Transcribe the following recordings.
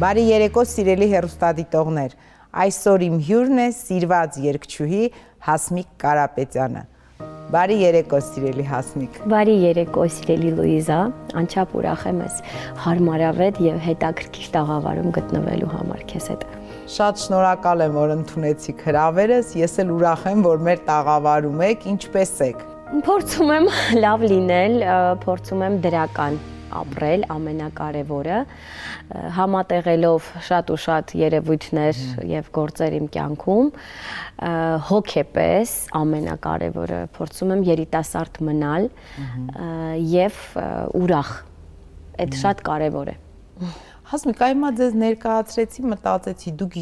Բարի երեկո սիրելի հեռուստադիտողներ, այսօր իմ հյուրն է սիրված երգչուհի Հասմիկ Կարապետյանը։ Բարի երեկո սիրելի Հասմիկ։ Բարի երեկո սիրելի Լուիզա, անչափ ուրախ եմ ես հարմարավետ եւ հետաքրքիր տաղավարում գտնվելու համար քեզ հետ։ Շատ շնորհակալ եմ, որ ընդունեցիք հրավերս, ես էլ ուրախ եմ, որ մեր տաղավարում եք, ինչպես եք։ Փորձում եմ լավ լինել, փորձում եմ դրական ապրել, ամենակարևորը, համատեղելով շատ ու շատ երևույթներ եւ գործեր իմ կյանքում, հոգեպես ամենակարևորը փորձում եմ երիտասարդ մնալ եւ ուրախ։ Այդ շատ կարևոր է։ Հասմիկ, այմա ձեզ ներկայացրեցի, մտածեցի, դուք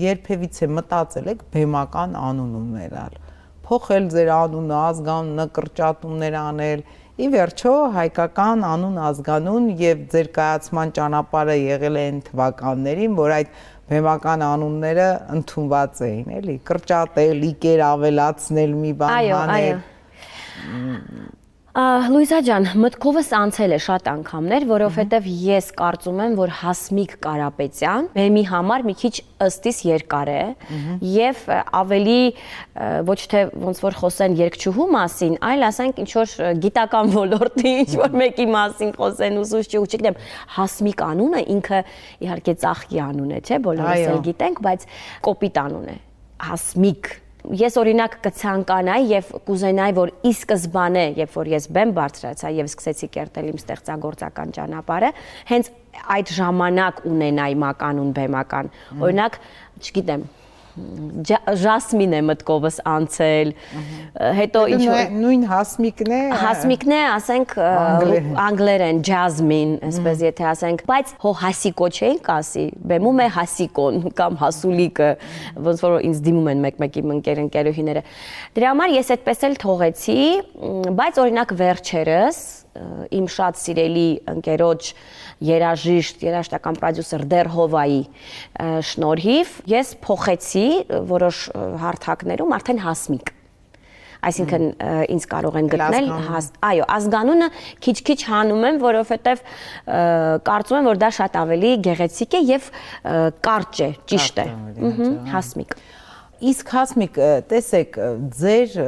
երբևիցե մտածել եք բեմական անուն ունենալ, փոխել ձեր անունը, ազգանունը, կրճատումներ անել, ի վերջո հայկական անուն ազգանուն եւ ձեր կայացման ճանապարհը եղել է այն թվականներին, որ այդ բեմական անունները ընդունված էին, էլի, կրճատել, իկեր ավելացնել, մի բան անել։ Լուիզա ջան, մտքովս անցել է շատ անգամներ, որովհետև ես կարծում եմ, որ Հասմիկ Կարապետյան բեմի համար մի քիչ ըստիս երկար է եւ ավելի ոչ թե ոնց որ խոսեն երգչուհու մասին, այլ ասենք ինչ որ գիտական ոլորտի ինչ որ մեկի մասին խոսեն ուսուցչի, չգիտեմ, Հասմիկ անունը ինքը իհարկե ծաղկի անուն է, չէ՞, բոլորս էլ գիտենք, բայց կոպիտ անուն է։ Հասմիկ Ես օրինակ կցանկանայի եւ կուզենայի, որ ի սկզբանե, երբ որ ես բեմ բարձրացա եւ սկսեցի կերտել իմ ստեղծագործական ճանապարհը, հենց այդ ժամանակ ունենայի մականուն բեմական։ Օրինակ, չգիտեմ, Ժասմին է մտքովս անցել, հետո ինչ նույն Հասմիկն է։ Հասմիկն է, ասենք անգլերեն, Ջազմին, այսպես եթե ասենք, բայց հո Հասիկո չէինք ասի, բեմում է Հասիկոն կամ Հասուլիկը, ոնց որ ինձ դիմում են մեկ-մեկի ընկերուհիները։ Դրա համար ես այդպես էլ թողեցի, բայց օրինակ վերջերս իմ շատ սիրելի ընկերոջ երաժշտական պրոդյուսեր Դերհովայի շնորհիվ ես փոխեցի որոշ հարթակներում արդեն Հասմիկ։ Այսինքն ինձ կարող են գտնել, այո, ազգանունը քիչ-քիչ հանում եմ, որովհետև կարծում եմ, որ դա շատ ավելի գեղեցիկ է եւ կարճ է, ճիշտ է։ Հասմիկ։ Իսկ Հասմիկ, տեսեք, ձեր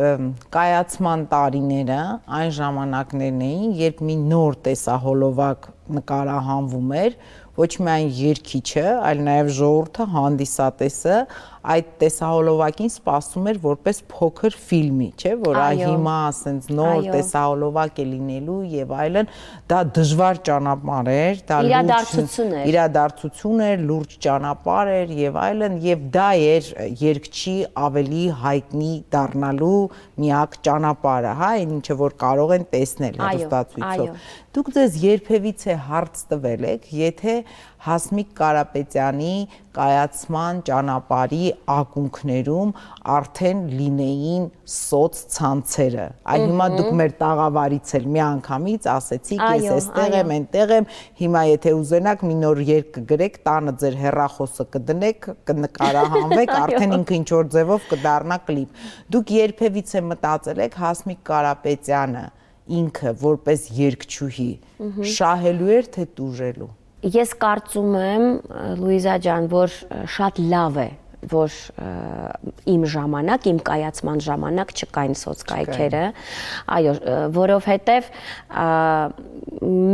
կայացման տարիները այն ժամանակներն էին, երբ մի նոր տեսահոլովակ նկարահանվում էր, ոչ միայն երգիչը, այլ նաև ժողովուրդը, հանդիսատեսը այդ տեսահոլովակին սպասում էր որպես փոքր ֆիլմի, չէ՞, որ հիմա ասենց նոր տեսահոլովակ է լինելու եւ այլն, դա դժվար ճանապարհ էր, դա իրադարձություն էր, լուրջ ճանապարհ էր եւ այլն, եւ դա էր երգչի ավելի հայտնի դառնալու միակ ճանապարհը, հա, այն ինչը որ կարող են տեսնել հեռուստացույցով։ Դուք ձեզ երբևիցե հարց տվել եք, եթե Հասմիկ Կարապետյանի կայացման ճանապարհի ակունքներում արդեն լինեին սոցցանցերը։ Այ հիմա դուք մեր տաղավարից էլ միանգամից ասեցիք, ես էստեղ եմ, այնտեղ եմ, հիմա եթե ուզենաք մի նոր երգ կգրեք, տանը ձեր հեռախոսը կդնեք, կնկարահանվեք, արդեն ինքը ինչ որ ձևով կդառնա կլիպ։ Դուք երբևիցե մտածել եք Հասմիկ Կարապետյանը ինքը որպես երգչուհի շահելու էր թե տուժելու։ Ես կարծում եմ, Լուիզա ջան, որ շատ լավ է, որ իմ ժամանակ, իմ կայացման ժամանակ չկային սոցկայքերը, այո, որովհետև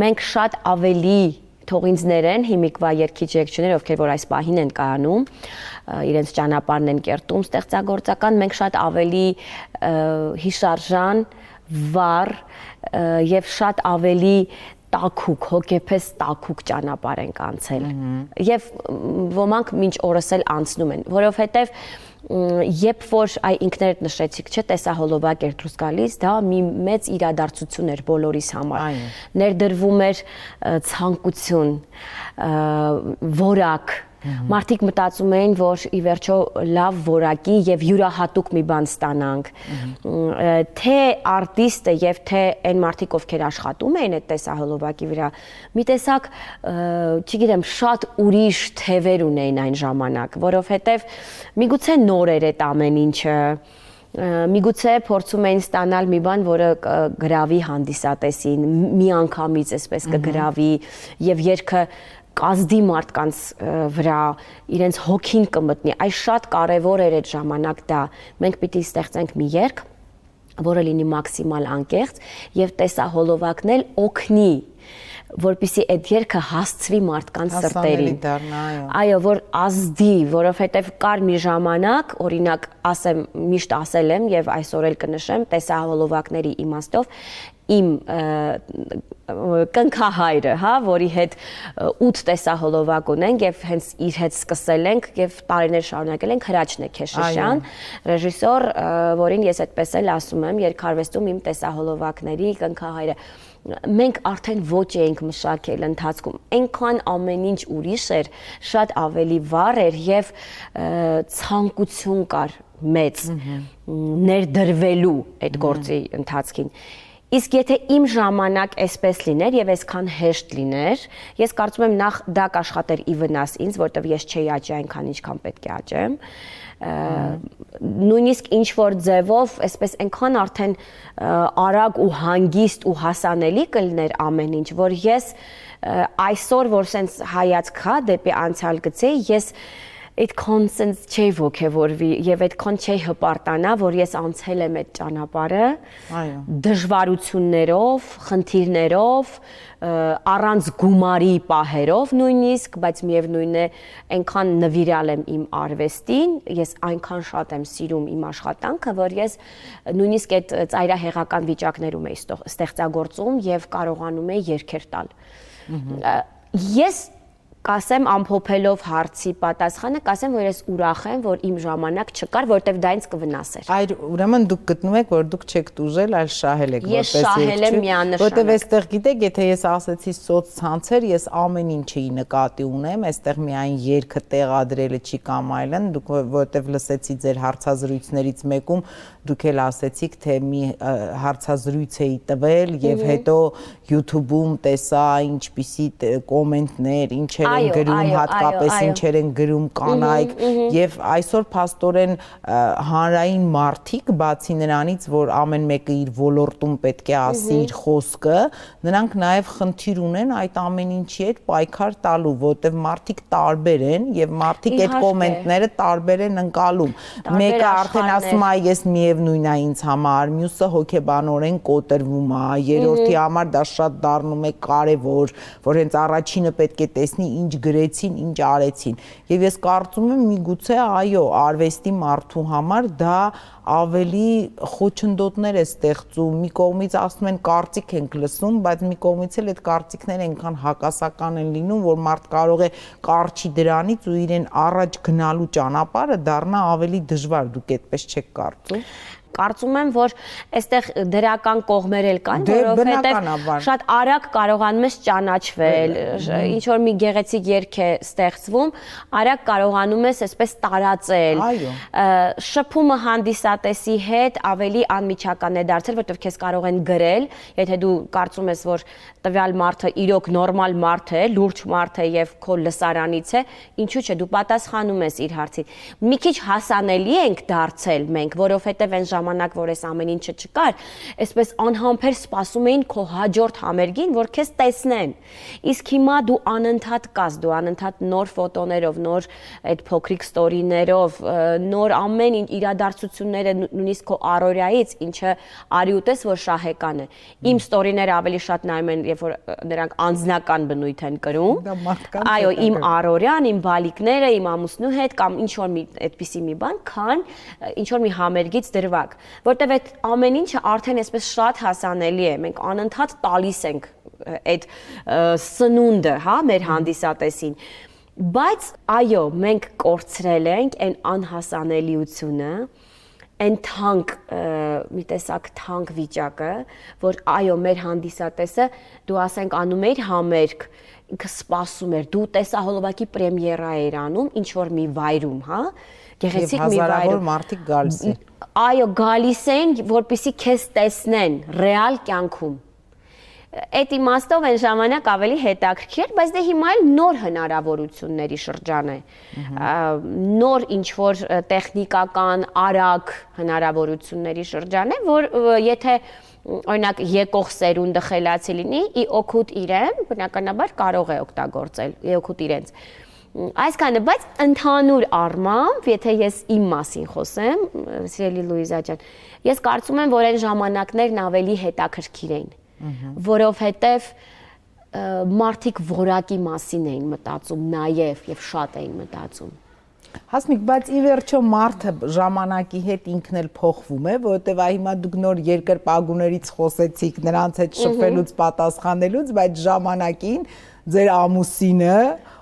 մենք շատ ավելի թող ինձ ներեն հիմիկվա երգիչ-երգչուներ, ովքեր որ այս պահին են կայանում, իրենց ճանապարհն են կերտում ստեղծագործական, մենք շատ ավելի հիշարժան, վառ եւ շատ ավելի տաքուկ, հոգեպես տաքուկ ճանապարհ ենք անցել եւ ոմանք մինչ օրս էլ անցնում են, որովհետեւ երբ որ ինքներդ նշեցիք, չէ, տեսահոլովակ էր դուրս գալիս, դա մի մեծ իրադարձություն էր բոլորիս համար։ Ներդրվում էր ցանկություն, որակ, մարդիկ մտածում էին, որ ի վերջո լավ որակի եւ յուրահատուկ մի բան ստանանք, թե արտիստը եւ թե այն մարդիկ, ովքեր աշխատում էին այդ տեսահոլովակի վրա, մի տեսակ, չգիտեմ, շատ ուրիշ թևեր ունեին այն ժամանակ, որովհետեւ միգուցե նոր էր այդ ամեն ինչը, միգուցե փորձում էին ստանալ մի բան, որը գրավի հանդիսատեսին, մի անգամից այսպես կգրավի եւ երգը կազդի մարդկանց վրա իրենց հոգին կմտնի, այս շատ կարևոր էր այդ ժամանակ դա։ Մենք պիտի ստեղծենք մի երգ, որը լինի մաքսիմալ անկեղծ եւ տեսահոլովակն էլ օգնի, որպեսզի այդ երգը հասցվի մարդկանց սրտերին։ Այո, որ ազդի, որովհետև կար մի ժամանակ, օրինակ, ասեմ, միշտ ասել եմ եւ այսօր էլ կնշեմ, տեսահոլովակների իմաստով իմ կնքահայրը, հա, որի հետ 8 տեսահոլովակ ունենք եւ հենց իր հետ սկսել ենք եւ տարիներ շարունակել ենք, Հրաչն է Քեշիշյան, ռեժիսոր, որին ես այդպես էլ ասում եմ, երկարվեստում իմ տեսահոլովակների կնքահայրը։ Մենք արդեն ոչ էինք մշակել ընթացքում, այնքան ամեն ինչ ուրիշ էր, շատ ավելի վառ էր եւ ցանկություն կար մեծ ներդրվելու այդ գործի ընթացքին։ Իսկ եթե իմ ժամանակ այսպես լիներ եւ այսքան հեշտ լիներ, ես կարծում եմ նախ դա կաշխատեր ի վնաս ինձ, որտեվ ես չէի աճի այնքան ինչքան պետք է աճեմ։ Նույնիսկ ինչ որ ձևով, այսպես այնքան արդեն արագ ու հանգիստ ու հասանելի կլիներ ամեն ինչ, որ ես այսօր որ սենց հայացք հա դեպի անցյալ գցեի, ես այդքան սենց չէի ոգևորվի եւ այդքան չէի հպարտանա, որ ես անցել եմ այդ ճանապարհը դժվարություններով, խնդիրներով, առանց գումարի պահերով նույնիսկ, բայց միևնույն է այնքան նվիրալ եմ իմ արվեստին, ես այնքան շատ եմ սիրում իմ աշխատանքը, որ ես նույնիսկ այդ ծայրահեղական վիճակներում էի ստեղծագործում եւ կարողանում էի երգեր տալ։ Ես կասեմ ամփոփելով հարցի պատասխանը, կասեմ, որ ես ուրախ եմ, որ իմ ժամանակ չկար, որտեվ դա ինձ կվնասեր։ Այլ ուրեմն դուք գտնում եք, որ դուք չեք տուժել, այլ շահել եք, որպես ես շահել եմ միանշանակ։ Որտեվ այստեղ գիտեք, եթե ես ասեցի սոցցանցեր, ես ամեն ինչի նկատի ունեմ, այստեղ միայն երգը տեղադրելը չի կամ այլն, դուք որտեվ լսեցի ձեր հարցազրույցներից մեկում, դուք էլ ասեցիք, թե մի հարցազրույց էի տվել եւ հետո YouTube-ում տեսա ինչպիսի կոմենտներ, ինչեր են գրում, հատկապես ինչեր են գրում կանայք եւ այսօր փաստորեն հանրային մարդիկ, բացի նրանից, որ ամեն մեկը իր ոլորտում պետք է ասի իր խոսքը, նրանք նաեւ խնդիր ունեն այդ ամեն ինչի հետ պայքար տալու, որտեվ մարդիկ տարբեր են եւ մարդիկ այդ կոմենտները տարբեր են ընկալում։ Մեկը արդեն ասում է ես միևնույն է ինձ համար, մյուսը հոգեբանորեն կոտրվում է, երրորդի համար դա շատ դառնում է կարևոր, որ հենց առաջինը պետք է տեսնի ինչ գրեցին, ինչ արեցին։ Եվ ես կարծում եմ միգուցե այո, արվեստի մարդու համար դա ավելի խոչընդոտներ է ստեղծում։ Մի կողմից ասում են կարծիք ենք լսում, բայց մի կողմից էլ այդ կարծիքները այնքան հակասական են լինում, որ մարդ կարող է կարճի դրանից ու իրեն առաջ գնալու ճանապարհը դառնա ավելի դժվար։ Դուք այդպես չեք կարծում։ Կարծում եմ, որ այստեղ դրական կողմեր էլ կան, որովհետև շատ արագ կարողանում ես ճանաչվել, ինչ որ մի գեղեցիկ երգ է ստեղծվում, արագ կարողանում ես այսպես տարածել։ Շփումը հանդիսատեսի հետ ավելի անմիջական է դարձել, որովհետև քեզ կարող են գրել, եթե դու կարծում ես, որ տվյալ մարդը իրոք նորմալ մարդ է, լուրջ մարդ է եւ քո լսարանից է, ինչու՞ չէ, դու պատասխանում ես իր հարցին։ Մի քիչ հասանելի ենք դարձել մենք, որովհետև այն ժամանակ, որ այս ամեն ինչը չկար, այսպես անհամբեր սպասում էին քո հաջորդ համերգին, որ քեզ տեսնեն։ Իսկ հիմա դու անընդհատ կաս, դու անընդհատ նոր ֆոտոներով, նոր այդ փոքրիկ ստորիներով, նոր ամեն ինչ իրադարձությունները նույնիսկ քո առօրյայից, ինչը արի ուտես, որ շահեկան է։ Իմ ստորիները ավելի շատ նայում են, երբ որ նրանք անձնական բնույթ են կրում։ Այո, իմ առօրյան, իմ բալիկները, իմ ամուսնու հետ կամ ինչ որ մի այդպիսի մի բան, քան ինչ որ մի համերգից դրվագ, որտեվ այդ ամեն ինչը արդեն այսպես շատ հասանելի է, մենք անընդհատ տալիս ենք այդ սնունդը, հա, մեր հանդիսատեսին, բայց այո, մենք կորցրել ենք այն անհասանելիությունը, այն թանկ, մի տեսակ թանկ վիճակը, որ այո, մեր հանդիսատեսը, դու ասենք անում էիր համերգ, ինքը սպասում էր, դու տեսահոլովակի պրեմիերա էր անում, ինչ որ մի վայրում, հա, գեղեցիկ մի վայրում։ Եվ հազարավոր մարդիկ գալիս են։ Այո, գալիս են, որպեսզի քեզ տեսնեն ռեալ կյանքում։ Այդ իմաստով այն ժամանակ ավելի հետաքրքիր էր, բայց դե հիմա էլ նոր հնարավորությունների շրջան է։ Նոր ինչ-որ տեխնիկական, արագ հնարավորությունների շրջան է, որ եթե օրինակ եկող սերունդը խելացի լինի, ի օգուտ իրեն, բնականաբար կարող է օգտագործել, ի օգուտ իրենց։ Այսքանը, բայց ընդհանուր առմամբ, եթե ես իմ մասին խոսեմ, սիրելի Լուիզա ջան, ես կարծում եմ, որ այն ժամանակներն ավելի հետաքրքիր էին, որովհետև մարդիկ որակի մասին էին մտածում նաև եւ շատ էին մտածում։ Հասմիկ, բայց ի վերջո մարդը ժամանակի հետ ինքն էլ փոխվում է, որովհետև հիմա դուք նոր երկրպագուներից խոսեցիք, նրանց հետ շփվելուց, պատասխանելուց, բայց ժամանակին ձեր ամուսինը,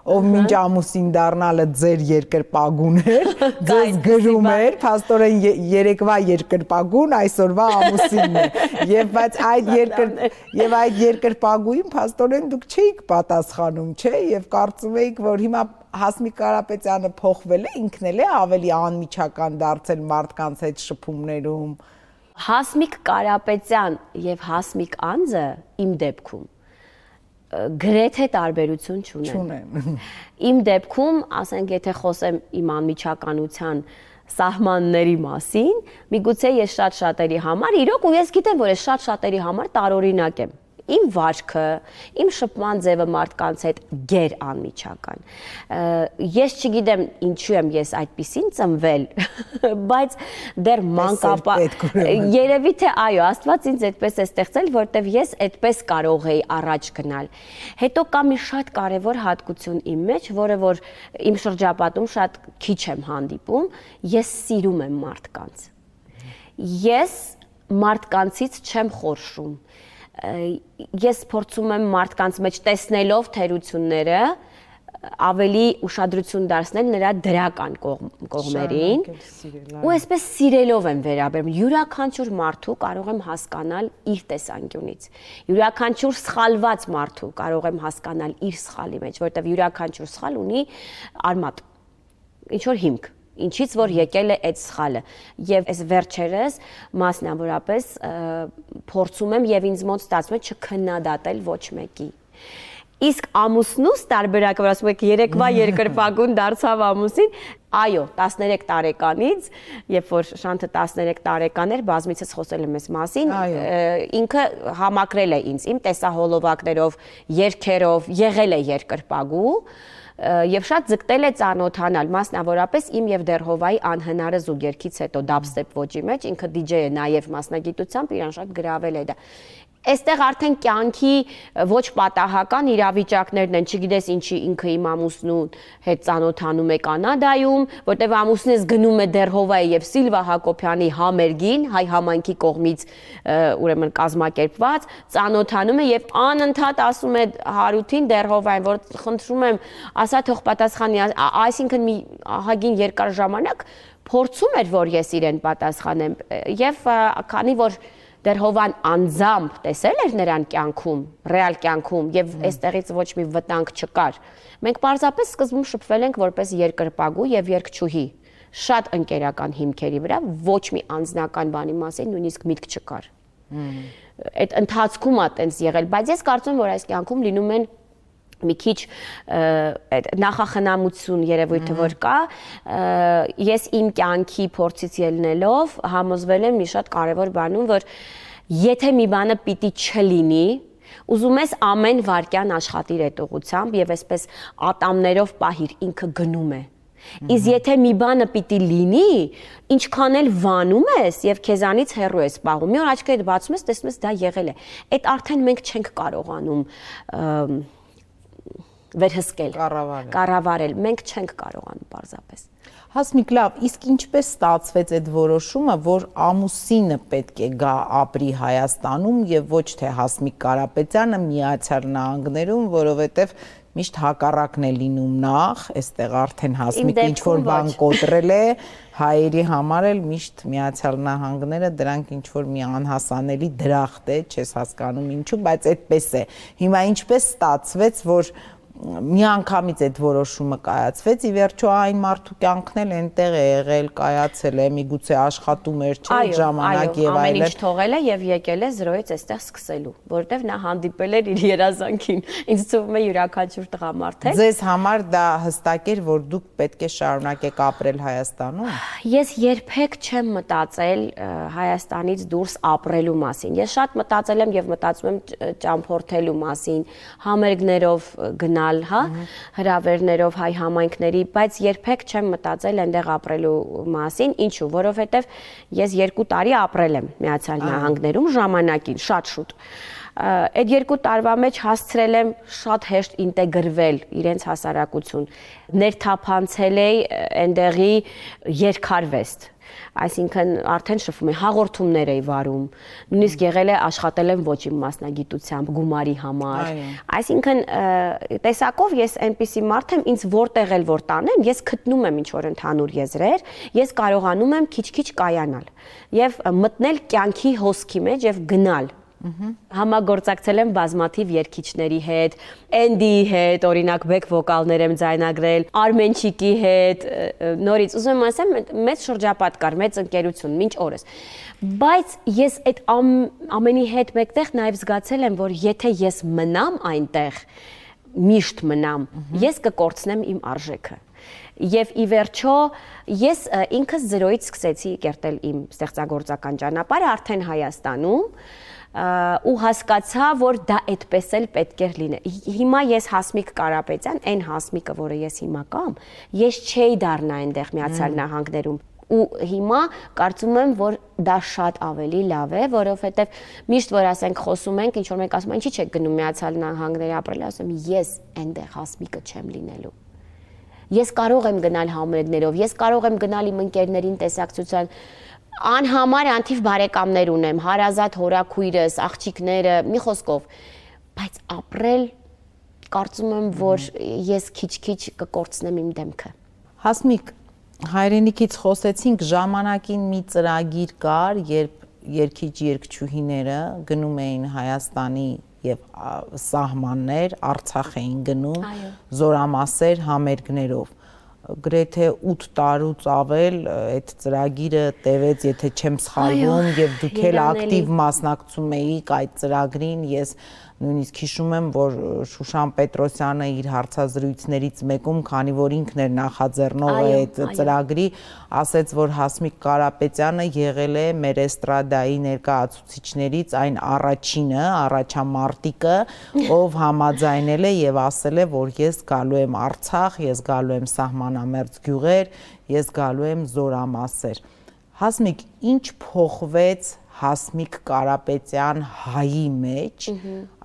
ով մինչ ամուսին դառնալը ձեր երկրպագուն էր, ձեզ գրում էր, փաստորեն երեկվա երկրպագուն, այսօրվա ամուսինն է։ Եվ այդ երկրպագուին փաստորեն դուք չէիք պատասխանում, չէ՞, եւ կարծում էիք, որ հիմա Հասմիկ Կարապետյանը փոխվել է, ինքն էլ է ավելի անմիջական դարձել մարդկանց հետ շփումներում։ Հասմիկ Կարապետյան եւ Հասմիկ անձը իմ դեպքում գրեթե տարբերություն չունեն։ Իմ դեպքում, ասենք, եթե խոսեմ իմ անմիջականության սահմանների մասին, միգուցե ես շատ-շատերի համար, իրոք ու ես գիտեմ, որ ես շատ-շատերի համար տարօրինակ եմ։ Իմ վարքը, իմ շփման ձևը մարդկանց հետ գեր անմիջական։ Ես չգիտեմ ինչու եմ ես այդպեսին ծնվել, բայց դեռ երևի թե այո, Աստված ինձ այդպես է ստեղծել, որտեվ ես այդպես կարող էի առաջ գնալ։ Հետո կա մի շատ կարևոր հատկություն իմ մեջ, որը որ իմ շրջապատում շատ քիչ եմ հանդիպում, ես սիրում եմ մարդկանց։ Ես մարդկանցից չեմ խորշում։ Ես փորձում եմ մարդկանց մեջ տեսնելով թերությունները ավելի ուշադրություն դարձնել նրա դրական կողմերին ու այսպես սիրելով եմ վերաբերում յուրաքանչյուր մարդու կարող եմ հասկանալ իր տեսանկյունից յուրաքանչյուր սխալված մարդու կարող եմ հասկանալ իր սխալի մեջ որտեղ յուրաքանչյուր սխալ ունի արմատ ինչ որ հիմք ինչից որ եկել է այդ սխալը եւ այս վերջերս մասնավորապես փորձում եմ եւ ինձ մոտ ստացվում է չքննադատել ոչ մեկի իսկ ամուսնուս տարբերակը որ ասում եք երեկվա երկրպագուն դարձավ ամուսին այո 13 տարեկանից երբ որ Շանթը 13 տարեկան էր բազմիցս խոսել եմ այս մասին ինքը համակրել է ինձ իմ տեսահոլովակներով երգերով եղել է երկրպագու Եվ շատ ձգտել է ծանոթանալ, մասնավորապես իմ եւ Դերհովայի անհնարը զուգերքից հետո դաբստեպ ոճի մեջ, ինքը DJ է նաեւ մասնագիտությամբ, իրան շատ գրավել է դա։ Այստեղ արդեն կյանքի ոչ պատահական իրավիճակներն են, չգիտես ինչի ինքը իմ ամուսնուն հետ ծանոթանում է Կանադայում, որտեղ ամուսինս գնում է Դերհովայի եւ Սիլվա Հակոբյանի համերգին, հայ համայնքի կողմից ուրեմն կազմակերպված, ծանոթանում է եւ անընդհատ ասում է Հարութին Դերհովային, որ խնդրում եմ, ասա թող պատասխանի, այսինքն մի ահագին երկար ժամանակ փորձում էր, որ ես իրեն պատասխանեմ եւ քանի որ Դերհովան անձամբ տեսել էր նրան կյանքում, ռեալ կյանքում եւ այստեղից ոչ մի վտանգ չկար։ Մենք պարզապես սկզբում շփվել ենք որպես երկրպագու եւ երգչուհի։ Շատ ընկերական հիմքերի վրա ոչ մի անձնական բանի մասին նույնիսկ միտք չկար։ Այդ ընթացքում է տենց եղել, բայց ես կարծում եմ, որ այս կյանքում լինում են մի քիչ նախախնամություն երևույթը որ կա ես իմ կյանքի փորձից ելնելով համոզվել եմ մի շատ կարևոր բանում որ եթե մի բանը պիտի չլինի ուզում ես ամեն վարքյան աշխատիր այդ ուղղությամբ եւ այսպես ատամներով պահիր ինքը գնում է Իսկ եթե մի բանը պիտի լինի ինչքան էլ վանում ես եւ քեզանից հեռու ես պահում մի օր աչքերդ բացում ես տեսնում ես դա եղել է այդ արդեն մենք չենք կարողանում վերհսկել, կառավարել, մենք չենք կարողանում պարզապես։ Հասմիկ, լավ, իսկ ինչպես ստացվեց այդ որոշումը, որ ամուսինը պետք է գա ապրի Հայաստանում եւ ոչ թե Հասմիկ Կարապետյանը Միացյալ Նահանգներում, որովհետեւ միշտ հակառակն է լինում նախ, այստեղ արդեն Հասմիկը ինչ-որ բան կոտրել է, հայերի համար էլ միշտ Միացյալ Նահանգները դրանք ինչ-որ մի անհասանելի դրախտ է, չես հասկանում ինչու, բայց այդպես է։ Հիմա ինչպես ստացվեց, որ միանգամից այդ որոշումը կայացվեց, ի վերջո այն մարդու կյանքն էլ այնտեղ է եղել, կայացել է, միգուցե աշխատում էր, չէ, ժամանակ եւ ամեն ինչ այլն։ թողել է եւ եկել է 0-ից այստեղ սկսելու, որովհետեւ նա հանդիպել էր իր երազանքին։ Ինձ թվում է յուրաքանչյուր տղամարդ է։ Ձեզ համար դա հստակ էր, որ դուք պետք է շարունակեք ապրել Հայաստանում։ Ես երբեք չեմ մտածել Հայաստանից դուրս ապրելու մասին։ Ես շատ մտածել եմ եւ մտածում եմ ճամփորդելու մասին, համերգներով գնալ, հա, հրավերներով հայ համայնքների, բայց երբեք չեմ մտածել այնտեղ ապրելու մասին, ինչու, որովհետեւ ես 2 տարի ապրել եմ Միացյալ Նահանգներում ժամանակին, շատ շուտ։ Այդ 2 տարվա մեջ հասցրել եմ շատ հեշտ ինտեգրվել իրենց հասարակություն, ներթափանցել էի այնտեղի երկարվեստ, այսինքն արդեն շփվում եմ, հաղորդումներ էի վարում, նույնիսկ եղել է աշխատել եմ ոչ իմ մասնագիտությամբ գումարի համար, այսինքն տեսակով ես այնպիսի մարդ եմ, ինձ որտեղ էլ որ տանեմ, ես գտնում եմ ինչ-որ ընդհանուր եզրեր, ես կարողանում եմ քիչ-քիչ կայանալ եւ մտնել կյանքի հոսքի մեջ եւ գնալ։ Համագործակցել եմ բազմաթիվ երգիչների հետ, Էնդիի հետ, օրինակ բեք վոկալներ եմ ձայնագրել, Արմենչիկի հետ, նորից ուզում եմ ասեմ, մեծ շրջապատ կար, մեծ ընկերություն, մինչ օրս։ Բայց ես այդ ամենի հետ մեկտեղ նաև զգացել եմ, որ եթե ես մնամ այնտեղ, միշտ մնամ, ես կկորցնեմ իմ արժեքը։ Եվ ի վերջո ես ինքս 0-ից սկսեցի կերտել իմ ստեղծագործական ճանապարհը արդեն Հայաստանում ու հասկացա, որ դա այդպես էլ պետք է լինի։ Հիմա ես Հասմիկ Կարապետյան, այն Հասմիկը, որը ես հիմա կամ, ես չէի դառնա այնտեղ Միացյալ Նահանգներում։ Ու հիմա կարծում եմ, որ դա շատ ավելի լավ է, որովհետև միշտ որ ասենք խոսում ենք, ինչ որ մենք ասում ենք, ինչի՞ չեք գնում Միացյալ Նահանգների ապրել, ասում եմ, ես այնտեղ Հասմիկը չեմ լինելու։ Ես կարող եմ գնալ համերգներով, ես կարող եմ գնալ իմ ընկերներին տեսակցության, անհամար անթիվ բարեկամներ ունեմ, հարազատ հորաքույրս, աղջիկները, մի խոսքով, բայց ապրել կարծում եմ, որ ես քիչ-քիչ կկորցնեմ իմ դեմքը։ Հասմիկ, հայրենիքից խոսեցինք, ժամանակին մի ծրագիր կար, երբ երգիչ-երգչուհիները գնում էին Հայաստանի եւ սահմաններ, Արցախ էին գնում, զորամասեր համերգներով։ Գրեթե 8 տարուց ավել այդ ծրագիրը տևեց, եթե չեմ սխալվում, եւ դուք էլ ակտիվ մասնակցում էիք այդ ծրագրին, ես նույնիսկ հիշում եմ, որ Շուշան Պետրոսյանը իր հարցազրույցներից մեկում, քանի որ ինքն էր նախաձեռնողը այդ ծրագրի, ասեց, որ Հասմիկ Կարապետյանը եղել է մեր էստրադայի ներկայացուցիչներից այն առաջինը, առաջամարտիկը, ով համաձայնել է եւ ասել է, որ ես գալու եմ Արցախ, ես գալու եմ սահմանամերձ գյուղեր, ես գալու եմ զորամասեր։ Հասմիկ, ինչ փոխվեց Հասմիկ Կարապետյան հայի մեջ,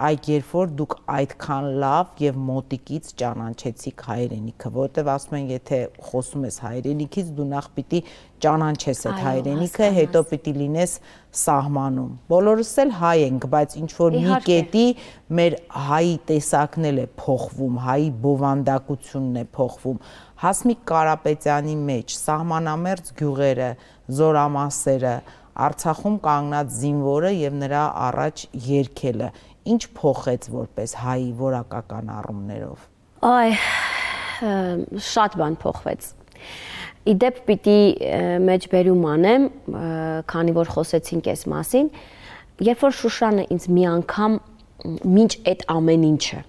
այդ երբ որ դուք այդքան լավ եւ մոտիկից ճանաչեցիք հայրենիքը, որտեվ ասում են, եթե խոսում ես հայրենիքից, դու նախ պիտի ճանաչես այդ հայրենիքը, հետո պիտի լինես սահմանում։ Բոլորս էլ հայ ենք, բայց ինչ որ մի կետի մեր հայի տեսակն էլ է փոխվում, հայի բովանդակությունն է փոխվում։ Հասմիկ Կարապետյանի մեջ սահմանամերձ գյուղերը, զորամասերը, Արցախում կանգնած զինվորը եւ նրա առաջ երգելը ինչ փոխեց որպես հայի որակական առումներով։ Այ շատ բան փոխվեց։ Իդեպ պիտի մեջբերում անեմ, քանի որ խոսեցինք այս մասին, երբ որ Շուշանը ինձ մի անգամ մինչ այդ ամեն ինչը,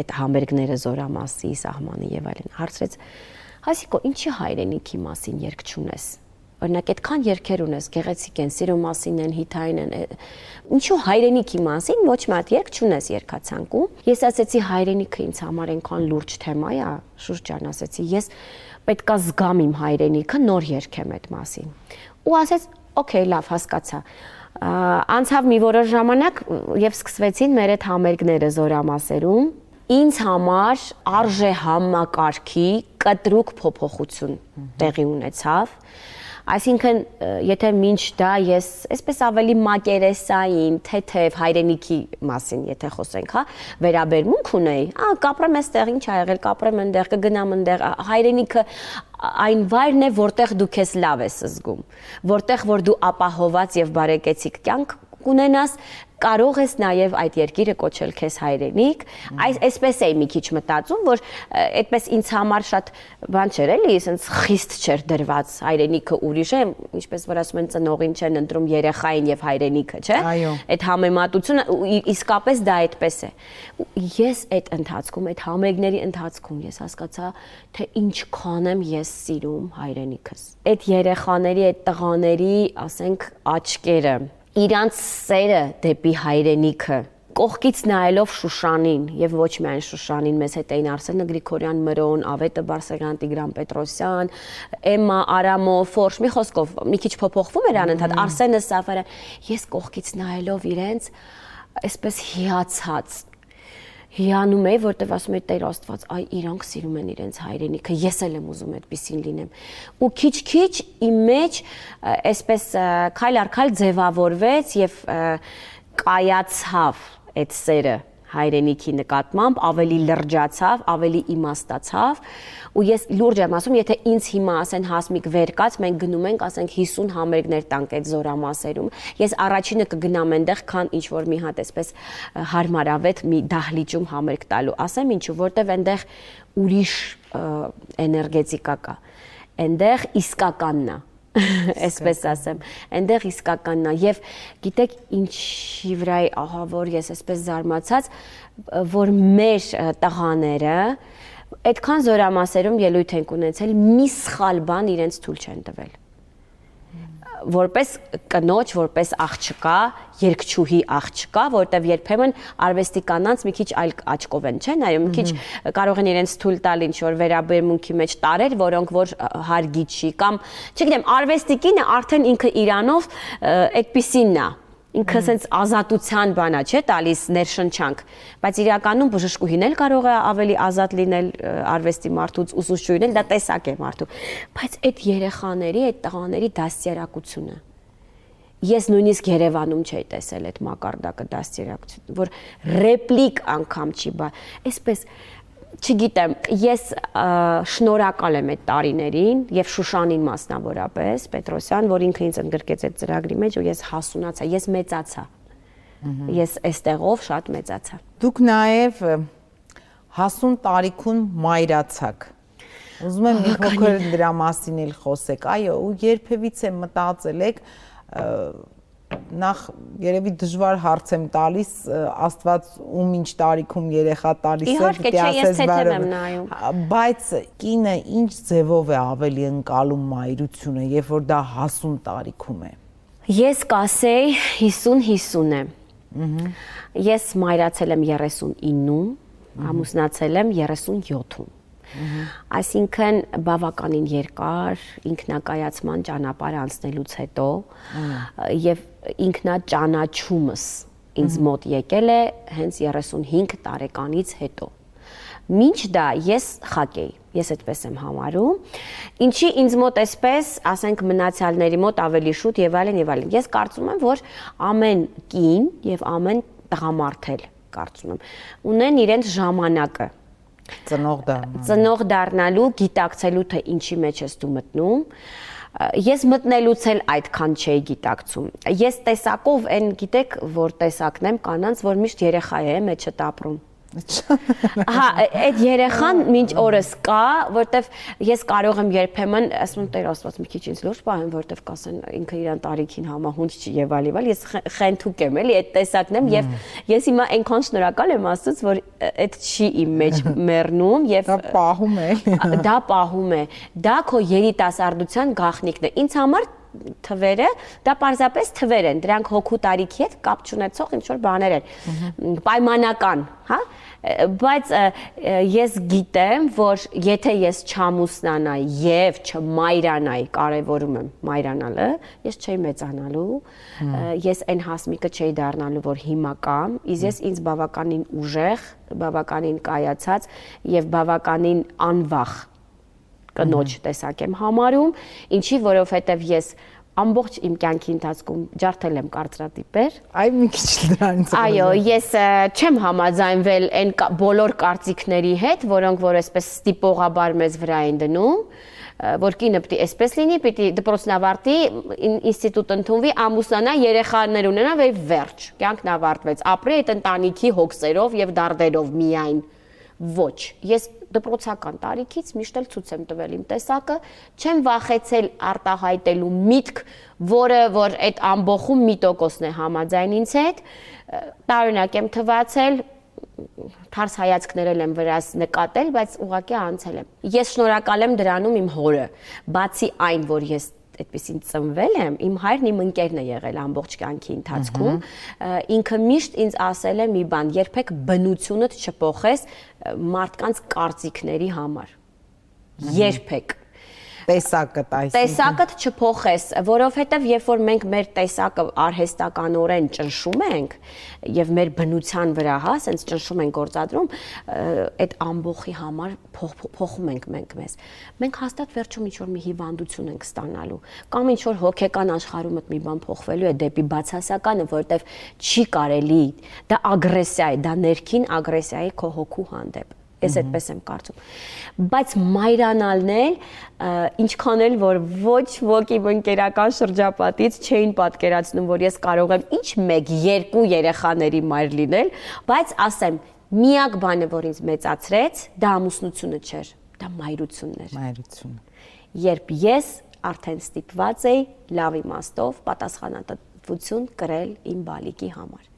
այդ համերգները զորամասի, սահմանի եւ այլն, հարցրեց. Հասիկո, ինչի հայրենիքի մասին երգ չունես։ Օրինակ այդքան երգեր ունես, գեղեցիկ են, սիրո մասին են, հիթային են, ինչու հայրենիքի մասին ոչ մի հատ երգ չունես երգացանկում։ Ես ասեցի հայրենիքը ինձ համար այնքան լուրջ թեմա է, Շուշ ջան, ասեցի, ես պետքա զգամ իմ հայրենիքը, նոր երգեմ այդ մասին։ Ու ասեց, օքեյ, լավ, հասկացա։ Անցավ մի որոշ ժամանակ եւ սկսվեցին մեր այդ համերգները զորամասերում։ Ինձ համար արժե համակարգի կտրուկ փոփոխություն տեղի ունեցավ։ Այսինքն, եթե մինչ դա ես այսպես ավելի մակերեսային, թեթև հայրենիքի մասին, եթե խոսենք, հա, վերաբերմունք ունեի, կապրեմ այստեղ, ինչ ա եղել, կապրեմ այնտեղ, կգնամ այնտեղ, հայրենիքը այն վայրն է, որտեղ դու քեզ լավ ես զգում, որտեղ որ դու ապահոված եւ բարեկեցիկ կյանք կունենաս, կարող ես նաև այդ երկիրը կոչել քեզ հայրենիք, այսպես էի մի քիչ մտածում, որ այդպես ինձ համար շատ բան չէր էլի, ասենց խիստ չէր դրված հայրենիքը ուրիշ է, ինչպես որ ասում են ծնողին չեն ընտրում երեխային եւ հայրենիքը, չէ՞։ Այդ համեմատությունը իսկապես դա այդպես է։ Ես այդ ընթացքում, այդ համերգների ընթացքում ես հասկացա, թե ինչքան եմ ես սիրում հայրենիքս։ Այդ երեխաների, այդ տղաների, ասենք, աչքերը իրանց սերը դեպի հայրենիքը կողքից նայելով Շուշանին եւ ոչ միայն Շուշանին, մեզ հետ էին Արսենը Գրիգորյան Մրոն, Ավետը Բարսեղյան, Տիգրան Պետրոսյան, Էմմա Արամով, Ֆորշ, մի խոսքով մի քիչ փոփոխվում էր անընդհատ Արսենը Սաֆարյան, ես կողքից նայելով իրենց այսպես հիացած հիանում էի, որտեվ ասում էի Տեր Աստված, այ իրանք սիրում են իրենց հայրենիքը, ես էլ եմ ուզում այդպեսին լինեմ։ Ու քիչ-քիչ իմ մեջ այսպես քայլ առ քայլ ձևավորվեց եւ կայացավ այդ սերը հայրենիքի նկատմամբ, ավելի լրջացավ, ավելի իմաստացավ, ու ես լուրջ եմ ասում, եթե ինձ հիմա ասեն Հասմիկ վեր կաց, մենք գնում ենք, ասենք 50 համերգներ տանք այդ Զորամասերում, ես առաջինը կգնամ այնտեղ, քան ինչ որ մի հատ այսպես հարմարավետ մի դահլիճում համերգ տալու, ասեմ ինչու, որտեվ այնտեղ ուրիշ էներգետիկա կա, այնտեղ իսկականն է, այսպես ասեմ, այնտեղ իսկականն է եւ գիտեք ինչի վրա է ահա որ ես այսպես զարմացած որ մեր տղաները այդքան Զորամասերում ելույթ են ունեցել մի սխալ բան իրենց թույլ չեն տվել որպես կնոջ, որպես աղջկա, երգչուհի աղջկա, որտեվ երբեմն արվեստի կանանց մի քիչ այլ աչքով են, չէ՞, նայում, մի քիչ կարող են իրենց թույլ տալ ինչ որ վերաբերմունքի մեջ տարեր, որոնք որ հարգի չի կամ, չգիտեմ, արվեստի կինը արդեն ինքը իրանով այդպիսինն է, ինքը sense ազատության բան է, չէ՞, տալիս ներշնչանք, բայց իրականում բժշկուհին էլ կարող է ավելի ազատ լինել արվեստի մարդուց, ուսուցչուհին էլ դա տեսակ է մարդու, բայց այդ երեխաների, այդ տղաների դաստիարակությունը ես նույնիսկ Երևանում չէի տեսել այդ մակարդակը դաստիարակություն, որ ռեպլիկ անգամ չի բա, այսպես չգիտեմ, ես շնորհակալ եմ այդ տարիներին եւ Շուշանին մասնավորապես, Պետրոսյան, որ ինքը ինձ ընդգրկեց այդ ծրագրի մեջ ու ես հասունացա, ես մեծացա։ Ես այստեղով շատ մեծացա։ Դուք նաեւ հասուն տարիքում մայրացաք։ Ուզում եմ մի փոքր դրա մասին էլ խոսեք։ Այո, ու երբևիցե մտածել եք նախ երևի դժվար հարց եմ տալիս Աստված ում ինչ տարիքում երեխա տալիս է պիտի ասես բայց կինը ինչ ձևով է ավելի ընկալում մայրությունը երբ որ դա հասուն տարիքում է Ես կասեի 50-50 է Ես մայրացել եմ 39-ում ամուսնացել եմ 37-ում Այսինքն բավականին երկար ինքնակայացման ճանապարհ անցնելուց հետո եւ ինքնաճանաչումս ինձ մոտ եկել է հենց 35 տարեկանից հետո Մինչ դա ես խակ էի ես այդպես եմ համարում ինչի ինձ մոտ այսպես ասենք մնացյալների մոտ ավելի շուտ եւ այլն ես կարծում եմ որ ամեն կին եւ ամեն տղամարդ էլ կարծում եմ ունեն իրենց ժամանակը Ծնող դառնալու, գիտակցելու թե ինչի մեջ ես դու մտնում Ես մտնելուց էլ այդքան չէի գիտակցում Ես տեսակով այն գիտեք, որ տեսակն եմ կանանց, որ միշտ երեխա է մեջը ապրում Հա, այդ երեխան մինչ օրս կա, որտեվ ես կարող եմ երբեմն, ասում եմ Տեր Աստված մի քիչ ինձ լուրջ պահեն, որտեվ կասեն ինքը իրան տարիքին համահունչ չի եւ այլ, ես խենթուկ եմ, էլի, այդ տեսակն եմ եւ ես հիմա այնքան շնորհակալ եմ Աստծուց, որ այդ չի իմ մեջ մեռնում եւ դա պահում է։ Դա պահում է։ Դա քո երիտասարդության գաղտնիքն է։ Ինձ համար թվերը, դա պարզապես թվեր են, դրանք հոգու տարիքի հետ կապ չունեցող ինչ որ բաներ են, պայմանական, հա, բայց ես գիտեմ, որ եթե ես չամուսնանայի եւ չմայրանայի, կարևորում եմ մայրանալը, ես չէի մեծանալու, ես այն Հասմիկը չէի դառնալու, որ հիմա կամ, իսկ ես ինձ բավականին ուժեղ, բավականին կայացած եւ բավականին անվախ կնոջ տեսակ եմ համարում, ինչի որովհետև ես ամբողջ իմ կյանքի ընթացքում ջարդել եմ կարծրատիպեր։ Այ մի քիչ դրանից։ Այո, ես չեմ համաձայնվել այն բոլոր կարծիքների հետ, որոնք որ այսպես ստիպողաբար մեզ վրա են դնում, որ կինը պիտի այսպես լինի, պիտի դպրոցն ավարտի, ինստիտուտ ընդունվի, ամուսնանա, երեխաներ ունենա, եւ վերջ։ Կյանքն ավարտվեց։ Ապրի այդ ընտանիքի հոգսերով եւ դարդերով միայն։ Ոչ, ես դպրոցական տարիքից միշտ էլ ցույց եմ տվել իմ տեսակը, չեմ վախեցել արտահայտելու միտք, որը որ այդ ամբողջում 1%-ն է համաձայն ինձ հետ, տարօրինակ եմ թվացել, թարս հայացքներ եմ վրաս նկատել, բայց ուղղակի անցել եմ։ Ես շնորհակալ եմ դրանում իմ հորը, բացի այն, որ ես այդպեսին ծնվել եմ, իմ հայրն իմ ընկերն է եղել ամբողջ կյանքի ընթացքում, ինքը միշտ ինձ ասել է մի բան, երբեք բնությունդ չփոխես մարդկանց կարծիքների համար։ Երբեք։ Տեսակդ այսինքն։ Տեսակդ չփոխես, որովհետև երբ որ մենք մեր տեսակը արհեստականորեն ճնշում ենք եւ մեր բնության վրա, հա, ասենց ճնշում ենք գործադրում, այդ ամբողջի համար փոխում ենք մենք մեզ։ Մենք հաստատ վերջում ինչ-որ մի հիվանդություն ենք ստանալու, կամ ինչ-որ հոգեկան աշխարհումդ մի բան փոխվելու է դեպի բացասականը, որովհետև չի կարելի, դա ագրեսիա է, դա ներքին ագրեսիա է քո հոգու հանդեպ։ Ես այդպես եմ կարծում, բայց մայրանալն էլ ինչքան էլ որ ոչ ոքի ընկերական շրջապատից չէին պատկերացնում, որ ես կարող եմ ինչ 1-2 երեխաների մայր լինել, բայց ասեմ, միակ բանը, որ ինձ մեծացրեց, դա ամուսնությունը չէր, դա մայրությունն էր։ Մայրությունը։ Երբ ես արդեն ստիպված էի լավ իմաստով պատասխանատվություն կրել իմ բալիկի համար։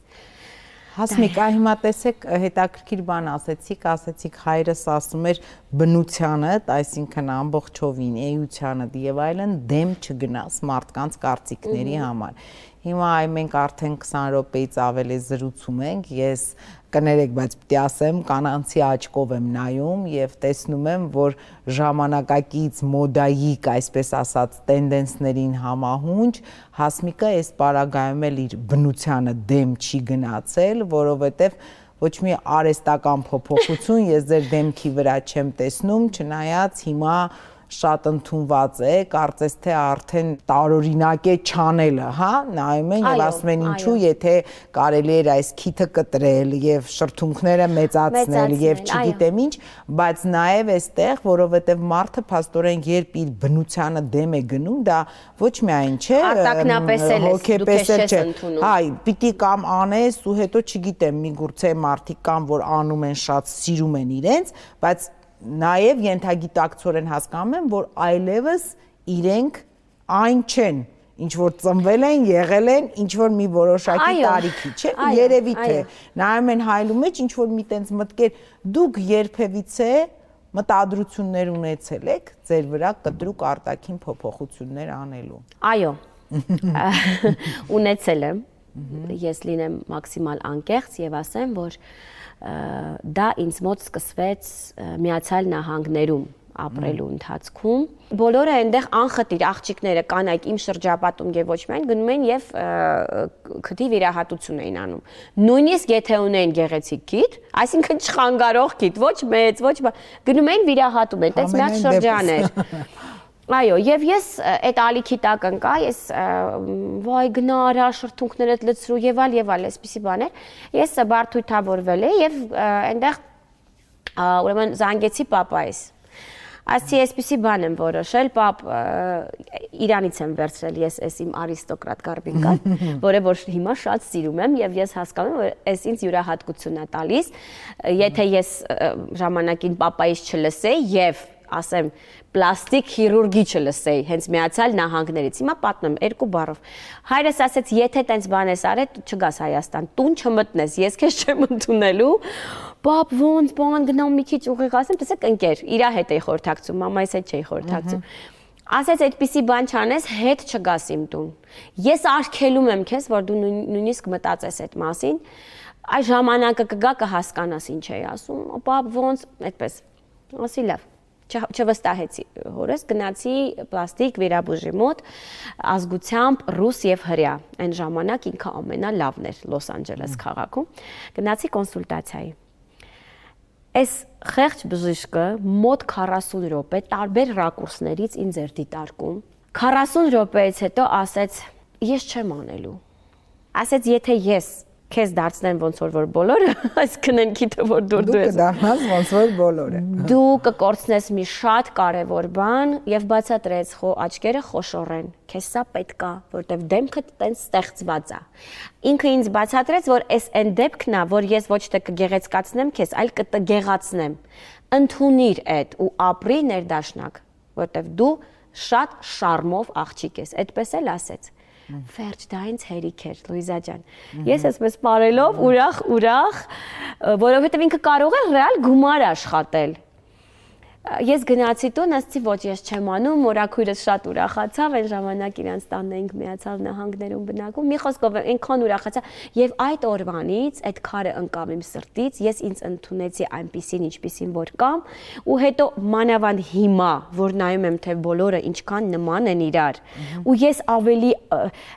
Հասմիկ, հիմա տեսեք հետաքրքիր բան ասեցիք հայրս ասում էր բնությանդ, այսինքն ամբողջովին էությանդ եւ այլն դեմ չգնաս մարդկանց կարծիքների համար։ Հիմա մենք արդեն 20 րոպեից ավել է զրուցում ենք, ես կներեք, բայց պիտի ասեմ, կանանցի աչքով եմ նայում եւ տեսնում եմ, որ ժամանակակից մոդայիկ, այսպես ասած, տենդենսներին համահունչ Հասմիկը այս պարագայում էլ իր բնությանը դեմ չի գնացել, որովհետեւ ոչ մի արհեստական փոփոխություն ես ձեր դեմքի վրա չեմ տեսնում, չնայած հիմա շատ ընդունված է, կարծես թե արդեն տարօրինակ է չանելը, հա, նայում են եւ ասում են ինչու, եթե կարելի էր այս քիթը կտրել եւ շրթունքները մեծացնել եւ չգիտեմ ինչ, բայց նաեւ այստեղ, որովհետեւ մարդը փաստորեն երբ իր բնությանը դեմ է գնում, դա ոչ միայն չէ, հոգեպես էլ չէ, հա, պիտի կամ անես ու հետո չգիտեմ, միգուցե մարդիկ կան, որ անում են, շատ սիրում են իրենց, բայց նաև ենթագիտակցորեն հասկանում եմ, որ այլևս իրենք այն չեն, ինչ որ ծնվել են, եղել են, ինչ որ մի որոշակի տարիքի, չէ՞, երևի թե նայում են հայլու մեջ, ինչ որ մի տենց մտքեր, դուք երբևիցե մտադրություններ ունեցել եք ձեր վրա կտրուկ արտաքին փոփոխություններ անելու։ Այո, ունեցել եմ, ես լինեմ մաքսիմալ անկեղծ եւ ասեմ, որ դա ինձ մոտ սկսվեց Միացյալ Նահանգներում ապրելու ընթացքում։ Բոլորը այնտեղ անխտիր աղջիկները կանայք իմ շրջապատում եւ ոչ միայն գնում են եւ քթի վիրահատություն էին անում։ Նույնիսկ եթե ունեն գեղեցիկ քիթ, այսինքն չխանգարող քիթ, ոչ մեծ, ոչ գնում էին վիրահատում են, այդպես մի հատ շրջան էր։ Այո, եւ ես այդ ալիքի տակ ընկա, ես վայ գնա արա շրթունքներդ լցրու եւ այլ, այսպիսի բաներ։ Ես բարթույթավորվել եմ եւ այնտեղ ուրեմն զանգեցի պապայիս։ Ասի այսպիսի բան եմ որոշել, պապ Իրանից եմ վերցրել ես այս իմ արիստոկրատ գարբինկան, որը որ հիմա շատ սիրում եմ եւ ես հասկանում եմ, որ այս ինձ յուրահատկություն է տալիս, եթե ես ժամանակին պապայիս չլսեի եւ ասեմ պլաստիկ քիրուրգի չլսեի հենց Միացյալ Նահանգներից։ Հիմա պատմեմ 2 բառով։ Հայրս ասեց, եթե տենց բան ես արել, չգաս Հայաստան, տուն չմտնես, ես քեզ չեմ ընդունելու։ Պապ ոնց բան գնամ մի քիչ ուղիղ ասեմ, տեսեք ընկեր, իրա հետ էի խորհրդակցում, մամայիս հետ չէի խորհրդակցում։ Ասեց այդպիսի բան չանես, հետ չգաս իմ տուն։ Ես արգելում եմ քեզ, որ դու նույնիսկ մտածես այդ մասին։ Այս ժամանակը կգա կհասկանաս ինչ էի ասում։ Պապ ոնց այդպես։ Ասի լավ։ Չվստահեցի հորս, գնացի պլաստիկ վիրաբույժի մոտ ազգությամբ ռուս եւ հրյա, այն ժամանակ ինքը ամենալավն էր Լոս Անջելես քաղաքում, գնացի կոնսուլտացիայի։ Այս խեղճ բժիշկը մոտ 40 րոպե տարբեր ռակուրսներից ինձ էր դիտարկում, 40 րոպեից հետո ասեց, ես չեմ անելու, ասեց, եթե ես քեզ դարձնեն ոնց որ բոլորը, այս քննքիթը որ դու ես։ Դու կդառնաս ոնց որ բոլորը։ Դու կկորցնես մի շատ կարևոր բան եւ բացատրեց խո աչքերը խոշոր են։ Քեզ սա պետք է, որտեվ դեմքդ տենց ստեղծված է։ Ինքը ինձ բացատրեց, որ այս այն դեպքն է, որ ես ոչ թե կգեղեցկացնեմ քեզ, այլ կտգեղացնեմ։ Ընդունիր այդ ու ապրի ներդաշնակ, որտեվ դու շատ շարմով աղջիկ ես, այդպես էլ ասեց։ Վերջ դա ինձ հերիք էր, Լուիզա ջան։ Ես այսպես բարելով ուրախ, որովհետև ինքը կարող է ռեալ գումար աշխատել։ Ես գնացի տուն, ասացի ոչ, ես չեմ անում, մորաքույրս շատ ուրախացավ, այն ժամանակ իրանց տանն էինք Միացյալ Նահանգներում բնակվում, մի խոսքով այնքան ուրախացա, եւ այդ օրվանից այդ քարը ընկավ իմ սրտից, ես ինձ ընդունեցի այնպիսին, ինչպիսին որ կամ, ու հետո մանավանդ հիմա, որ նայում եմ, թե բոլորը ինչքան նման են իրար, ու ես ավելի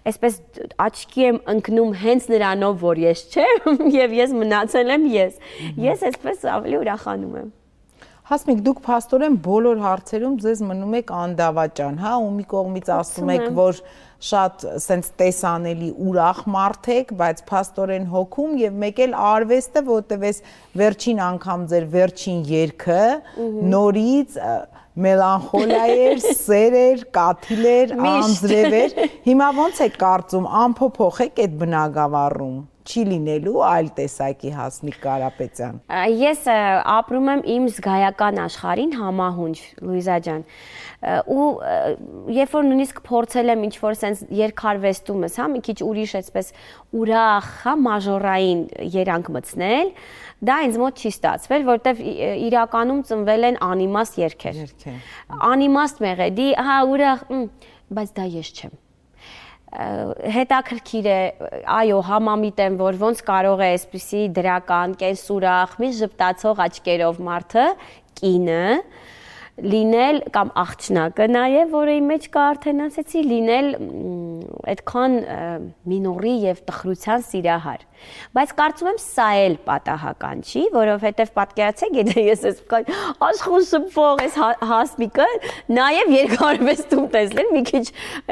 այսպես աչքի եմ ընկնում հենց նրանով, որ ես չեմ, եւ ես մնացել եմ ես այսպես ավելի ուրախանում եմ։ Հասմիկ, դուք փաստորեն բոլոր հարցերում ձեզ մնում եք անդավաճան, հա, ու մի կողմից ասում եք, որ շատ սենց տեսանելի ուրախ մարդ եք, բայց փաստորեն հոգում եւ մեկ էլ արվեստը, որտեվ էս վերջին անգամ ձեր վերջին երգը նորից մելանխոլիա էր, սեր էր, կաթիլ էր, անձրև էր։ Հիմա ոնց եք կարծում, անփոփոխ եք այդ բնագավառում։ Չի լինելու այլ տեսակի Հասմիկ Կարապետյան։ Ես ապրում եմ իմ զգայական աշխարհին համահունչ, Լուիզա ջան, ու երբ որ նույնիսկ փորձել եմ ինչ-որ sense երկարվեստումս, հա, մի քիչ ուրիշ այսպես ուրախ, հա, մաժորային երանգ մտցնել, դա ինձ մոտ չի ստացվել, որտեվ իրականում ծնվել են անիմաստ երգեր։ Անիմաստ մեղեդի, հա, ուրախ, բայց դա ես չեմ։ Հետաքրքիր է, այո, համամիտ եմ, որ ոնց կարող է այսպիսի դրական, կենսուրախ, մի ժպտացող աչքերով մարդը, կինը, լինել կամ աղջնակը նաև, որը իմ մեջ կա արդեն ասեցի, լինել այդքան մինորի եւ տխրության սիրահար։ Բայց կարծում եմ սա էլ պատահական չի, որովհետեւ պատկերացեք, եթե ես այս աշխուժ շփվող այս Հասմիկը նաև երկարվեստում տեսնել, մի քիչ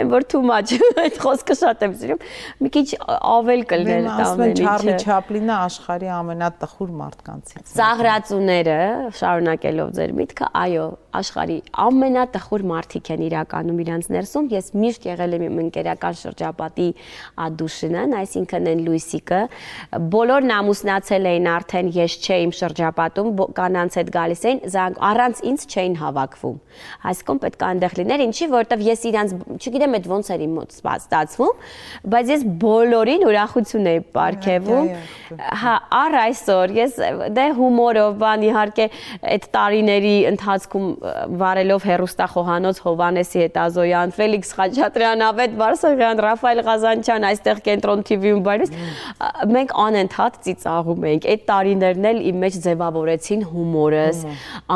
այն որ too much, այդ խոսքը շատ եմ սիրում, մի քիչ ավել կլներ դա ամենը։ Չարլի Չապլինը աշխարհի ամենատխուր մարդկանցից։ Ծաղրածուները, շարունակելով ձեր միտքը, այո, աշխարհի ամենատխուր մարդիկ են իրականում իրանց ներսում։ Ես միշտ եղել եմ իմ ընկերական շրջապատի ադուշինան, այսինքն այն Լուիսիկը, բոլորն ամուսնացել էին արդեն, ես չէի իմ շրջապատում, կանանց հետ գալիս էին, առանց ինձ չէին հավաքվում։ Այսինքն պետք է այնտեղ լիներ, ինչի, որովհետև ես իրանց, չգիտեմ այդ ոնց էր իմ մոտ ստացվում, բայց ես բոլորին ուրախություն էի պարգևում։ Հա, առ այսօր ես դե հումորով, բան իհարկե այդ տարիների ընթացքում վարելով հերոստախոհանոց Հովանեսի Հետազոյան, Ֆելիքս Խաչատրյան, Ավետ Վարսեղյան, Ռաֆայել Ղազանչյան, այստեղ Կենտրոն TV-ում բայրս մենք անընդհատ ծիծաղում էինք։ Այդ տարիներն էլ իմ մեջ ձևավորեցին հումորս,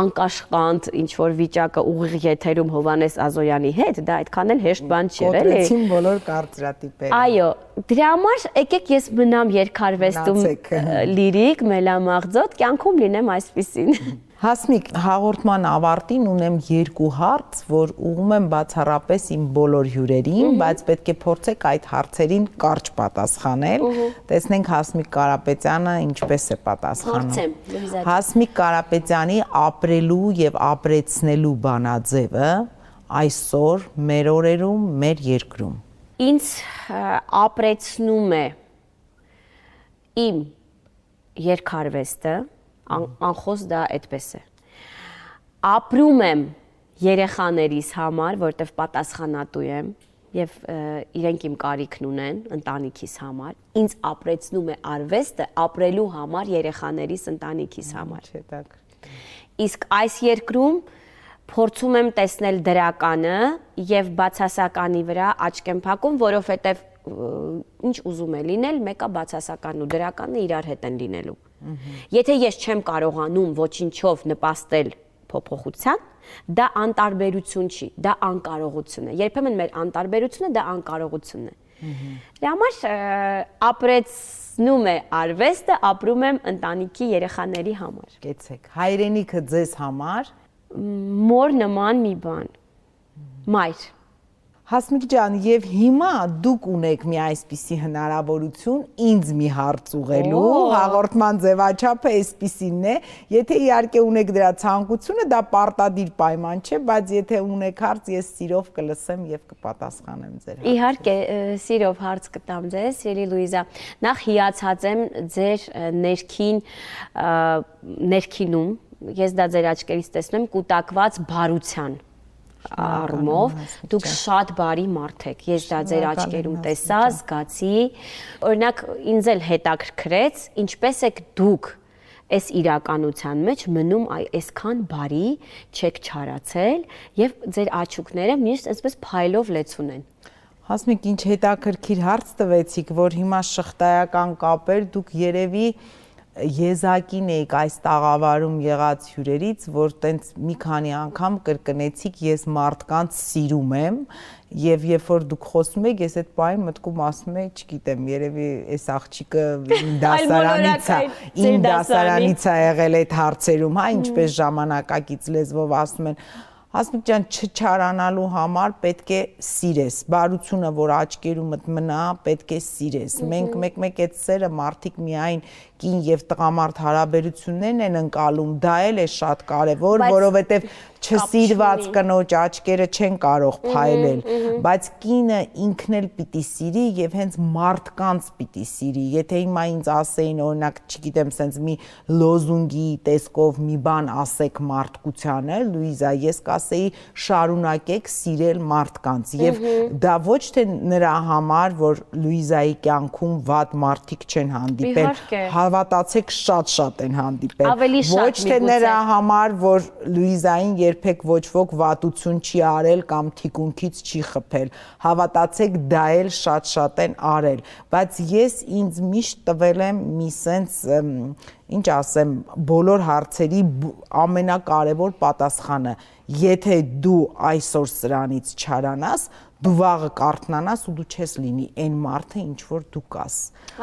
անկաշխանդ ինչ որ վիճակը ուղիղ եթերում Հովանես Ազոյանի հետ, դա այդքան էլ հեշտ բան չէր, էլի։ Կոտրեցին բոլոր կարծրատիպերը։ Այո, դրա համար եկեք ես մնամ երկարվեստում լիրիկ, մելամաղձոտ, կյանքում լինեմ այսպիսին։ Հասմիկ, հաղորդման ավարտին ունեմ երկու հարց, որ ուղղում եմ բացառապես իմ բոլոր հյուրերին, բայց պետք է փորձեք այդ հարցերին կարճ պատասխանել։ Տեսնենք Հասմիկ Կարապետյանը ինչպես է պատասխանում։ Հասմիկ Կարապետյանի ապրելու եւ ապրեցնելու բանաձևը այսօր մեր օրերում, մեր երկրում։ Ինձ ապրեցնում է իմ երկարվեստը, անխոս դա այդպես է։ Ապրում եմ երեխաներիս համար, որտեվ պատասխանատու եմ եւ իրենք իմ կարիքն ունեն ընտանիքիս համար։ Ինձ ապրեցնում է արվեստը ապրելու համար երեխաներիս ընտանիքիս համար։ Իսկ այս երկրում փորձում եմ տեսնել դրականը եւ բացասականի վրա աչք եմ փակում, որովհետեւ ինչ ուզում է լինել, մեկը բացասականն ու դրականը իրար հետ են լինելու։ Եթե ես չեմ կարողանում ոչինչով նպաստել փոփոխության, դա անտարբերություն չի, դա անկարողություն է։ Երբեմն մեր անտարբերությունը դա անկարողություն է։ Դրա համար ապրեցնում է արվեստը, ապրում եմ ընտանիքի երեխաների համար։ Կեցեք, հայրենիքը ձեզ համար մոր նման մի բան։ Մայր։ Հասմիկ ջան, եւ հիմա դուք ունեք մի այսպիսի հնարավորություն ինձ մի հարց ուղղելու, հաղորդման ձևաչափը այսպիսին է, եթե իհարկե ունեք դրա ցանկությունը, դա պարտադիր պայման չէ, բայց եթե ունեք հարց, ես սիրով կլսեմ եւ կպատասխանեմ ձեր հարցին։ Իհարկե, սիրով հարց կտամ ձեզ, Սիրելի Լուիզա, նախ հիացած եմ ձեր ներքինում, ես դա ձեր աչքերից տեսնում եմ, կուտակված բարության առումով, դուք շատ բարի մարդ եք, ես դա ձեր աչքերում տեսա, զգացի, օրինակ ինձ էլ հետաքրքրեց, ինչպես եք դուք այս իրականության մեջ մնում այսքան բարի, չեք չարացել եւ ձեր աչուկները միշտ այսպես փայլով լեցուն են։ Հասմիկ, ինչ հետաքրքիր հարց տվեցիք, որ հիմա շղթայական կապեր դուք երևի եզակին եք այս տաղավարում եղած հյուրերից, որ տենց մի քանի անգամ կրկնեցիք ես մարդկանց սիրում եմ եւ երբ որ դուք խոսում եք, ես այդ բանը մտքում ասում եմ, չգիտեմ, երևի այս աղջիկը իմ դասարանից է եղել այդ հարցերում, հա, ինչպես ժամանակակից լեզվով ասում են Հասմիկ ջան, չչարանալու համար պետք է սիրես, բարությունը, որ աչքերումդ մնա, պետք է սիրես։ Մենք մեկ-մեկ այդ սերը մարդիկ միայն կին եւ տղամարդ հարաբերություններն են ընկալում, դա էլ է շատ կարեւոր, որովհետեւ չսիրված կնոջ աչքերը չեն կարող փայլել, բայց կինը ինքն էլ պիտի սիրի եւ հենց մարդկանց պիտի սիրի։ Եթե հիմա ինձ ասեին, օրինակ, չգիտեմ, սենց մի լոզունգի տեսքով մի բան ասեք մարդկությանը, Լուիզա, ես կասեի շարունակեք սիրել մարդկանց եւ դա ոչ թե նրա համար, որ Լուիզայի կյանքում վատ մարդիկ չեն հանդիպել, հավատացեք շատ են հանդիպել, ոչ թե նրա համար, որ Լուիզային երբեք ոչ ոք վատություն չի արել կամ թիկունքից չի խփել, հավատացեք դա էլ շատ են արել, բայց ես ինձ միշտ տվել եմ մի սենց ինչ ասեմ, բոլոր հարցերի ամենակարևոր պատասխանը, եթե դու այսօր սրանից չարանաս, դու վաղը կարթնանաս ու դու չես լինի այն մարդը, ինչ որ դու կաս։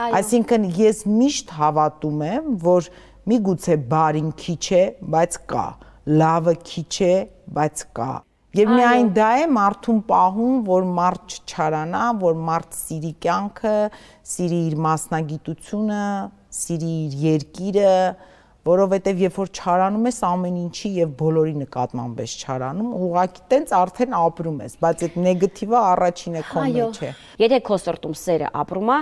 Այսինքն ես միշտ հավատում եմ, որ միգուցե բարին քիչ է, բայց կա, լավը քիչ է, բայց կա։ Եվ միայն դա է մարդուն պահում, որ մարդ չչարանա, որ մարդ սիրի կյանքը, սիրի իր մասնագիտությունը, սիրի իր երկիրը, որովհետև երբ որ չարանում ես ամեն ինչի եւ բոլորի նկատմամբ ես չարանում, ուղղակի տենց արդեն ապրում ես, բայց այդ նեգատիվը առաջինը քո մեջ է։ Եթե քո սրտում սերը ապրում է,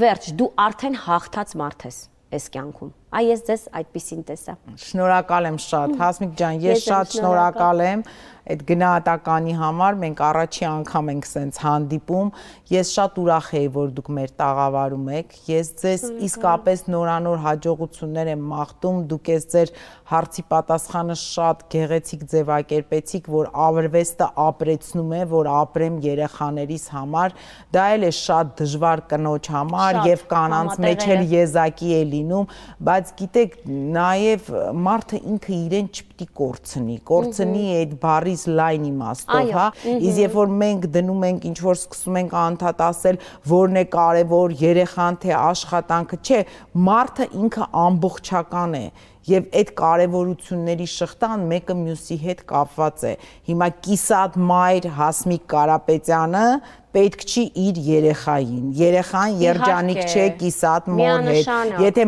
վերջ, դու արդեն հաղթած մարդ ես այս կյանքում։ Այ ես ձեզ այդպեսին տեսա։ Շնորհակալ եմ շատ, Հասմիկ ջան, ես շատ շնորհակալ եմ այդ գնահատականի համար, մենք առաջի անգամ ենք սենց հանդիպում, ես շատ ուրախ եի, որ դուք մեր տաղավարում եք, ես ձեզ իսկապես նորանոր հաջողություններ եմ մաղթում, դուք ես ձեր հարցի պատասխանը շատ գեղեցիկ ձևակերպեցիք, որ արվեստը ապրեցնում է, որ ապրեմ երեխաներիս համար, դա էլ է շատ դժվար կնոջ համար եւ կանանց մեջ էլ եզակի է լինում, բայց գիտեք, նաև մարդը ինքը իրեն չպիտի կորցնի այդ բառից լայն իմաստով, հա, իսկ երբ որ մենք դնում ենք ինչ որ սկսում ենք անդադ ասել, որն է կարևոր, երեխան թե աշխատանքը, չէ, մարդը ինքը ամբողջական է եւ այդ կարեւորությունների շղթան մեկը մյուսի հետ կապված է։ Հիմա կիսատ մայր Հասմիկ Կարապետյանը պետք չի իր երեխային։ Երեխան երջանիկ չէ կիսատ մոր հետ։ Եթե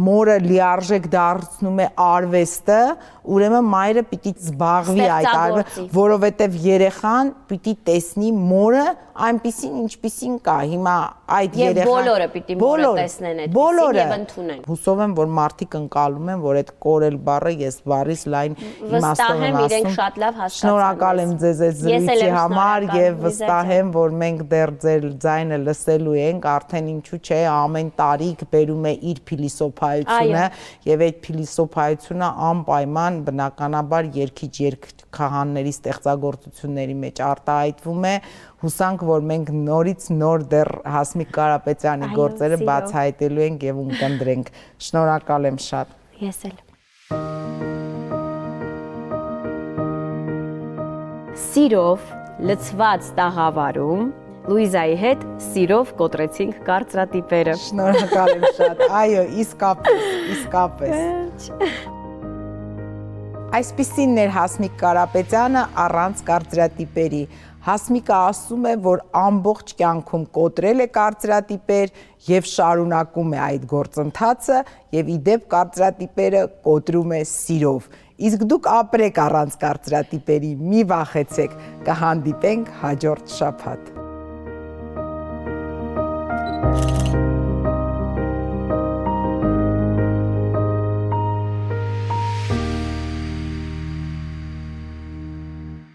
մորը լիարժեք դարձնում է արվեստը, ուրեմն մայրը պիտի զբաղվի այդ արվեստը, որովհետև երեխան պիտի տեսնի մորը այնպիսին ինչպիսին կա։ Հիմա այդ երեխան եւ բոլորը պիտի մորը տեսնեն այդպիսին եւ ընդունեն։ Հուսով եմ, որ մարդիկ ընկալում են, որ այդ կորել բառը ես բառից լայն իմաստով եմ ասում։ Շնորհակալ եմ ձեզ այդ զրույցի համար եւ վստահ եմ, որ մենք դեռ ձեր ձայնը լսելու ենք, արդեն ինչու՞ չէ, ամեն տարիք բերում է իր փիլիսոփայությունը եւ այդ փիլիսոփայությունը անպայման բնականաբար երգիչ երգքահանների ստեղծագործությունների մեջ արտահայտվում է։ Հուսանք, որ մենք նորից նոր դեռ Հասմիկ Կարապետյանի գործերը բացահայտելու ենք եւ ունկնդրենք։ Շնորհակալ եմ շատ։ Ես էլ։ Սիրով լցված տաղավարում Լուիզայի հետ սիրով կոտրեցինք կարծրատիպերը։ Շնորհակալ եմ շատ։ Այո, իսկապես։ Այսպիսին էր Հասմիկ Կարապետյանը առանց կարծրատիպերի։ Հասմիկը ասում է, որ ամբողջ կյանքում կոտրել է կարծրատիպեր եւ շարունակում է այդ գործընթացը եւ իդեպ կարծրատիպերը կոտրում է սիրով։ Իսկ դուք ապրեք առանց կարծրատիպերի, մի վախեցեք, կհանդիպենք հաջորդ շաբաթ։